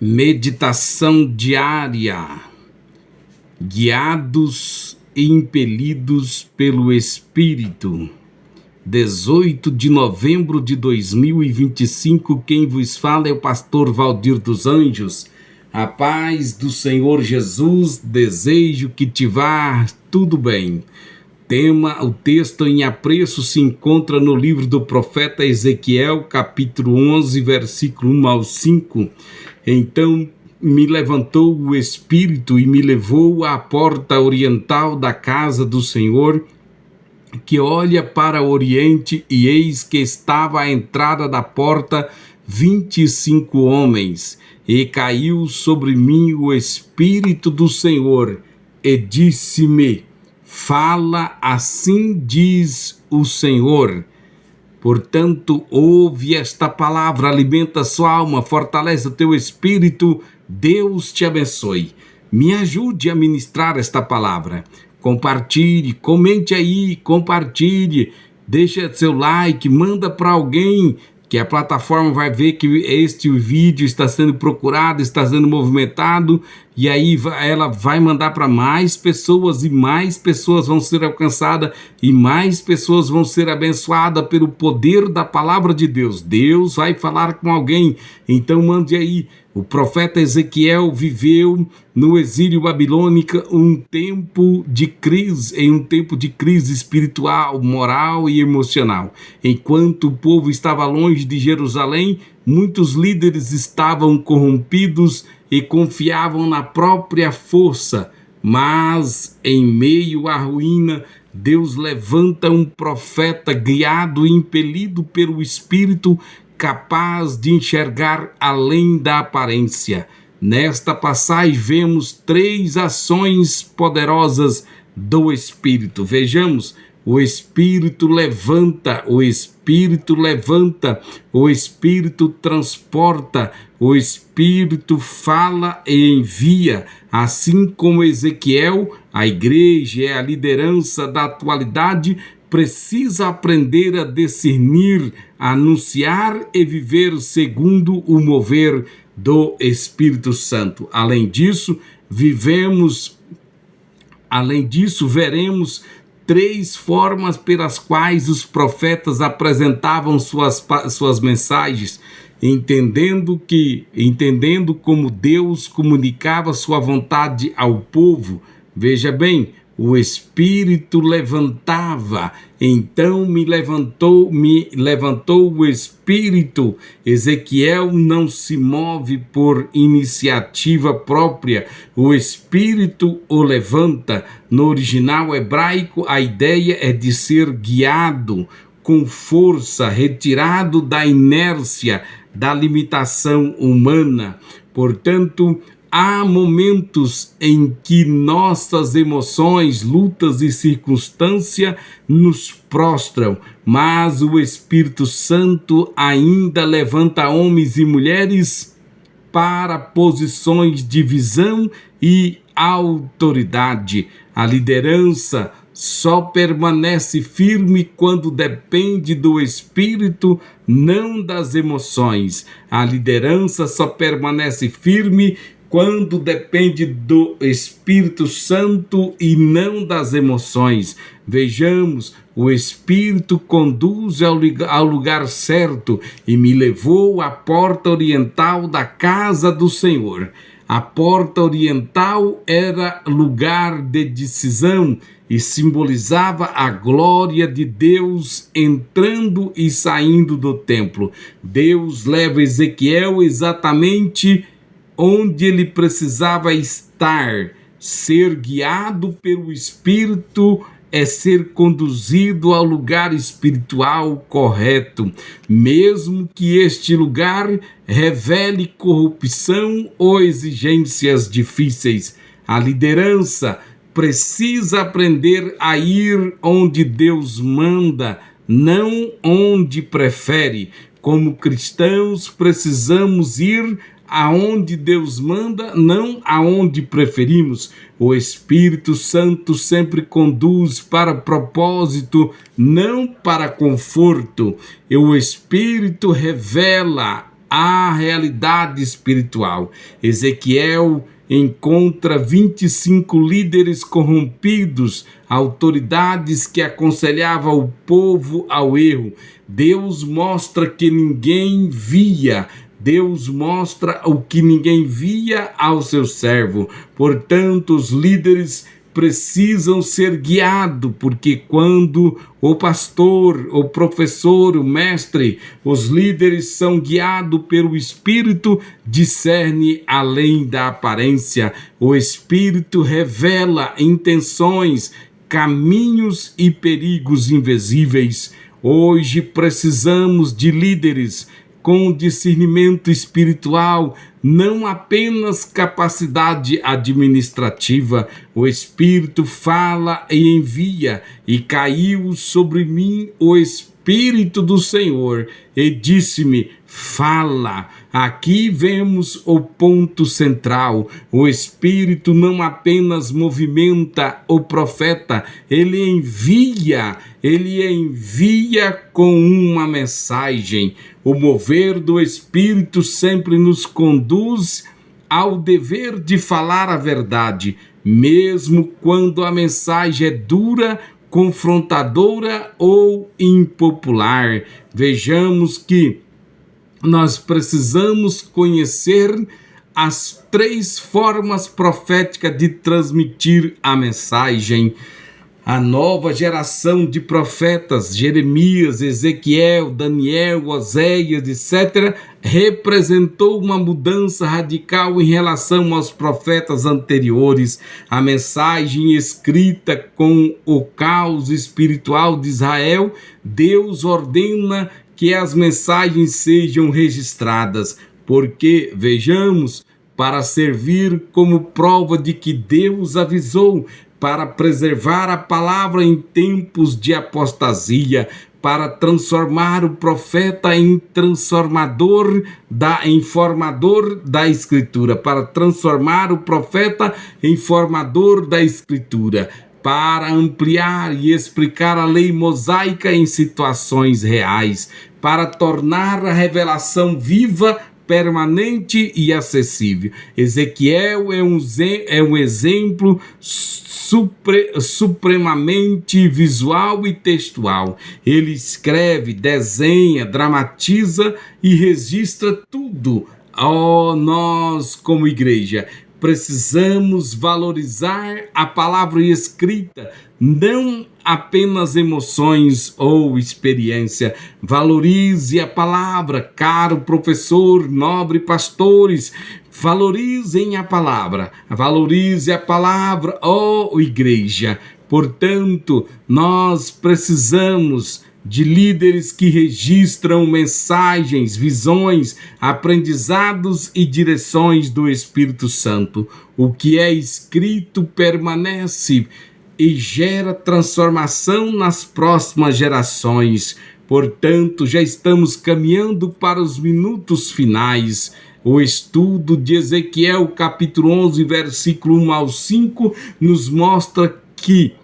Meditação diária, guiados e impelidos pelo Espírito. 18 de novembro de 2025, quem vos fala é o pastor Valdir dos Anjos. A paz do Senhor Jesus, desejo que te vá tudo bem. O texto em apreço se encontra no livro do profeta Ezequiel, capítulo 11, versículo 1 ao 5. Então me levantou o Espírito e me levou à porta oriental da casa do Senhor, que olha para o oriente, e eis que estava à entrada da porta 25 homens, e caiu sobre mim o Espírito do Senhor, e disse-me: fala, assim diz o Senhor. Portanto, ouve esta palavra, alimenta a sua alma, fortalece o teu espírito. Deus te abençoe. Me ajude a ministrar esta palavra. Compartilhe, comente aí, compartilhe, deixa seu like, manda para alguém, que a plataforma vai ver que este vídeo está sendo procurado, está sendo movimentado, e aí ela vai mandar para mais pessoas, e mais pessoas vão ser alcançadas, e mais pessoas vão ser abençoadas pelo poder da palavra de Deus. Deus vai falar com alguém, então mande aí. O profeta Ezequiel viveu no exílio babilônico um tempo de crise espiritual, moral e emocional. Enquanto o povo estava longe de Jerusalém, muitos líderes estavam corrompidos e confiavam na própria força. Mas, em meio à ruína, Deus levanta um profeta guiado e impelido pelo Espírito, capaz de enxergar além da aparência. Nesta passagem vemos 3 ações poderosas do Espírito. Vejamos: o Espírito levanta, o Espírito transporta, o Espírito fala e envia. Assim como Ezequiel, a igreja é a liderança da atualidade, precisa aprender a discernir, anunciar e viver segundo o mover do Espírito Santo. Além disso, veremos 3 formas pelas quais os profetas apresentavam suas mensagens, entendendo como Deus comunicava sua vontade ao povo. Veja bem, o Espírito levantava, então me levantou o Espírito. Ezequiel não se move por iniciativa própria, o Espírito o levanta. No original hebraico, a ideia é de ser guiado com força, retirado da inércia, da limitação humana. Portanto, há momentos em que nossas emoções, lutas e circunstâncias nos prostram, mas o Espírito Santo ainda levanta homens e mulheres para posições de visão e autoridade. A liderança só permanece firme quando depende do Espírito, não das emoções. A liderança só permanece firme quando depende do Espírito Santo e não das emoções. Vejamos, o Espírito conduz ao lugar certo e me levou à porta oriental da casa do Senhor. A porta oriental era lugar de decisão e simbolizava a glória de Deus entrando e saindo do templo. Deus leva Ezequiel exatamente onde ele precisava estar. Ser guiado pelo Espírito é ser conduzido ao lugar espiritual correto, mesmo que este lugar revele corrupção ou exigências difíceis. A liderança precisa aprender a ir onde Deus manda, não onde prefere. Como cristãos, precisamos ir aonde Deus manda, não aonde preferimos. O Espírito Santo sempre conduz para propósito, não para conforto. E o Espírito revela à realidade espiritual. Ezequiel encontra 25 líderes corrompidos, autoridades que aconselhavam o povo ao erro. Deus mostra que ninguém via. Deus mostra o que ninguém via ao seu servo. Portanto, os líderes precisam ser guiados, porque quando o pastor, o professor, o mestre, os líderes são guiados pelo Espírito, discerne além da aparência. O Espírito revela intenções, caminhos e perigos invisíveis. Hoje precisamos de líderes com discernimento espiritual, não apenas capacidade administrativa. O Espírito fala e envia, e caiu sobre mim o Espírito do Senhor, e disse-me: fala. Aqui vemos o ponto central. O Espírito não apenas movimenta o profeta, ele envia com uma mensagem. O mover do Espírito sempre nos conduz ao dever de falar a verdade, mesmo quando a mensagem é dura, confrontadora ou impopular. Vejamos que nós precisamos conhecer as 3 formas proféticas de transmitir a mensagem. A nova geração de profetas, Jeremias, Ezequiel, Daniel, Oséias, etc., representou uma mudança radical em relação aos profetas anteriores. A mensagem escrita com o caos espiritual de Israel, Deus ordena que as mensagens sejam registradas, porque, vejamos, para servir como prova de que Deus avisou, para preservar a palavra em tempos de apostasia, para transformar o profeta em formador da Escritura, para transformar o profeta em formador da Escritura, para ampliar e explicar a lei mosaica em situações reais, para tornar a revelação viva, permanente e acessível. Ezequiel é um exemplo supremamente visual e textual. Ele escreve, desenha, dramatiza e registra tudo. Nós, como igreja, precisamos valorizar a palavra escrita, não apenas emoções ou experiência. Valorize a palavra, caro professor, nobre pastores. Valorizem a palavra, valorize a palavra, ó igreja. Portanto, nós precisamos de líderes que registram mensagens, visões, aprendizados e direções do Espírito Santo. O que é escrito permanece e gera transformação nas próximas gerações. Portanto, já estamos caminhando para os minutos finais. O estudo de Ezequiel, capítulo 11, versículo 1 ao 5, nos mostra que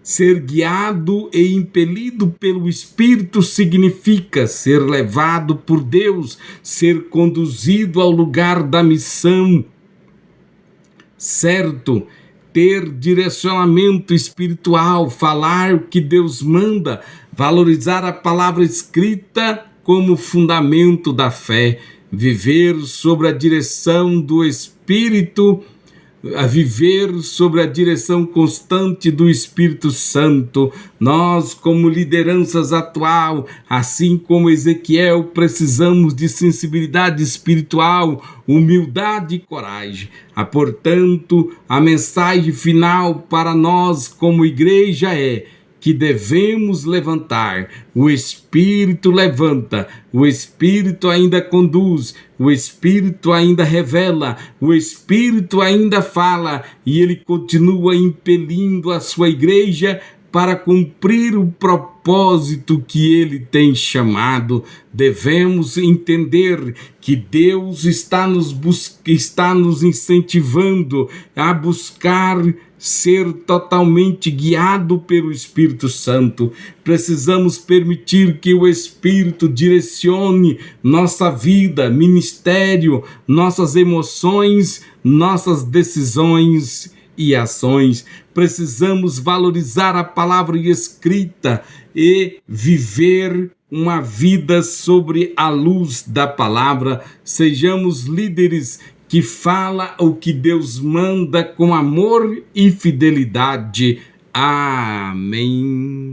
ser guiado e impelido pelo Espírito significa ser levado por Deus, ser conduzido ao lugar da missão, certo? Ter direcionamento espiritual, falar o que Deus manda, valorizar a palavra escrita como fundamento da fé, viver sobre a direção do Espírito, a viver sobre a direção constante do Espírito Santo. Nós, como lideranças atual, assim como Ezequiel, precisamos de sensibilidade espiritual, humildade e coragem. Portanto, a mensagem final para nós como igreja é que devemos levantar. O Espírito levanta, o Espírito ainda conduz, o Espírito ainda revela, o Espírito ainda fala, e ele continua impelindo a sua igreja para cumprir o propósito que Ele tem chamado. Devemos entender que Deus está nos incentivando a buscar ser totalmente guiado pelo Espírito Santo. Precisamos permitir que o Espírito direcione nossa vida, ministério, nossas emoções, nossas decisões e ações. Precisamos valorizar a palavra escrita e viver uma vida sobre a luz da palavra. Sejamos líderes que fala o que Deus manda com amor e fidelidade. Amém.